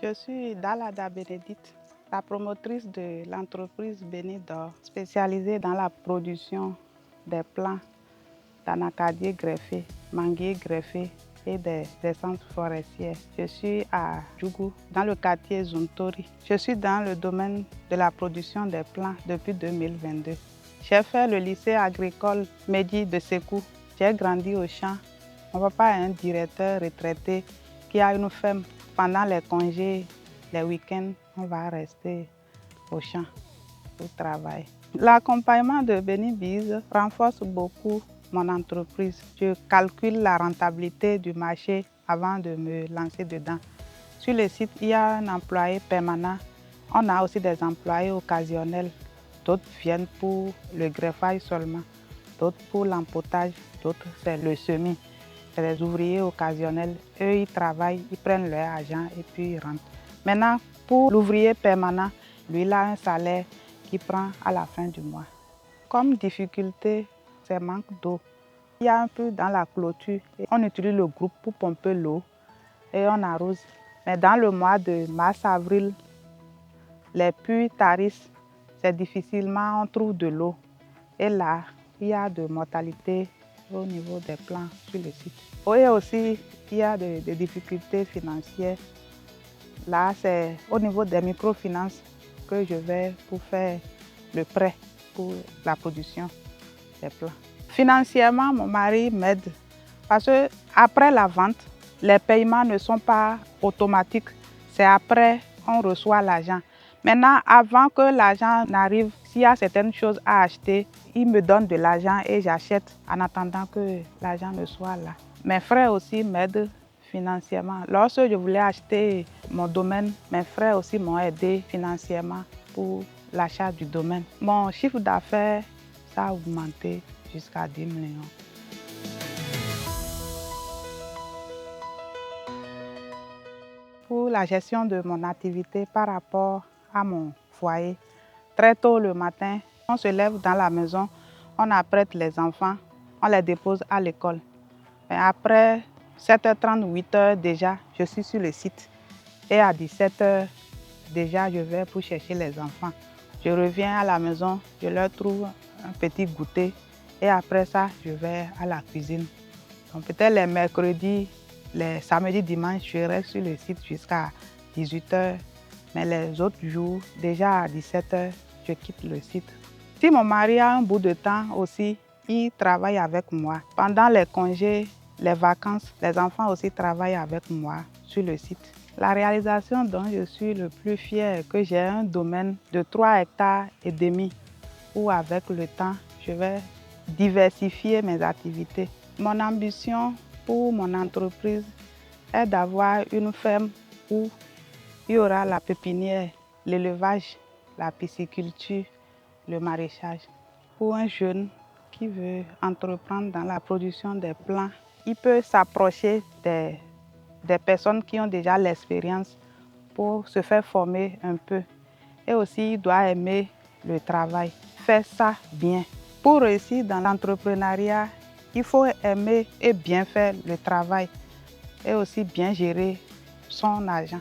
Je suis Dalada Bénédicte, la promotrice de l'entreprise Bénidor, spécialisée dans la production des plants d'anacadier greffé, manguier greffé et des essences forestières. Je suis à Djougou, dans le quartier Zuntori. Je suis dans le domaine de la production des plants depuis 2022. J'ai fait le lycée agricole Mehdi de Sékou. J'ai grandi au champ. Mon papa est un directeur retraité qui a une ferme. Pendant les congés, les week-ends, on va rester au champ pour travailler. L'accompagnement de Bénibiz renforce beaucoup mon entreprise. Je calcule la rentabilité du marché avant de me lancer dedans. Sur le site, il y a un employé permanent. On a aussi des employés occasionnels. D'autres viennent pour le greffage seulement, d'autres pour l'empotage, d'autres c'est le semis. C'est des ouvriers occasionnels. Eux, ils travaillent, ils prennent leur argent et puis ils rentrent. Maintenant, pour l'ouvrier permanent, lui, il a un salaire qu'il prend à la fin du mois. Comme difficulté, c'est manque d'eau. Il y a un peu dans la clôture. On utilise le groupe pour pomper l'eau et on arrose. Mais dans le mois de mars-avril, les puits tarissent. C'est difficilement on trouve de l'eau. Et là, il y a de mortalité au niveau des plants sur le site. Et aussi, il y a des difficultés financières. Là, c'est au niveau des microfinances que je vais pour faire le prêt pour la production des plants. Financièrement, mon mari m'aide parce qu'après la vente, les paiements ne sont pas automatiques. C'est après qu'on reçoit l'argent. Maintenant, avant que l'argent n'arrive, s'il y a certaines choses à acheter, il me donne de l'argent et j'achète en attendant que l'argent ne soit là. Mes frères aussi m'aident financièrement. Lorsque je voulais acheter mon domaine, mes frères aussi m'ont aidé financièrement pour l'achat du domaine. Mon chiffre d'affaires, ça a augmenté jusqu'à 10 millions. Pour la gestion de mon activité par rapport à mon foyer, très tôt le matin, on se lève dans la maison, on apprête les enfants, on les dépose à l'école. Après 7h30, 8h déjà, je suis sur le site. Et à 17h, déjà, je vais pour chercher les enfants. Je reviens à la maison, je leur trouve un petit goûter. Et après ça, je vais à la cuisine. Donc peut-être les mercredis, les samedis, dimanches, je reste sur le site jusqu'à 18h. Mais les autres jours, déjà à 17h, je quitte le site. Si mon mari a un bout de temps aussi, il travaille avec moi. Pendant les congés, les vacances, les enfants aussi travaillent avec moi sur le site. La réalisation dont je suis le plus fière est que j'ai un domaine de 3,5 hectares où avec le temps, je vais diversifier mes activités. Mon ambition pour mon entreprise est d'avoir une ferme où il y aura la pépinière, l'élevage, la pisciculture, le maraîchage. Pour un jeune qui veut entreprendre dans la production des plants, il peut s'approcher des personnes qui ont déjà l'expérience pour se faire former un peu. Et aussi, il doit aimer le travail, faire ça bien. Pour réussir dans l'entrepreneuriat, il faut aimer et bien faire le travail et aussi bien gérer son argent.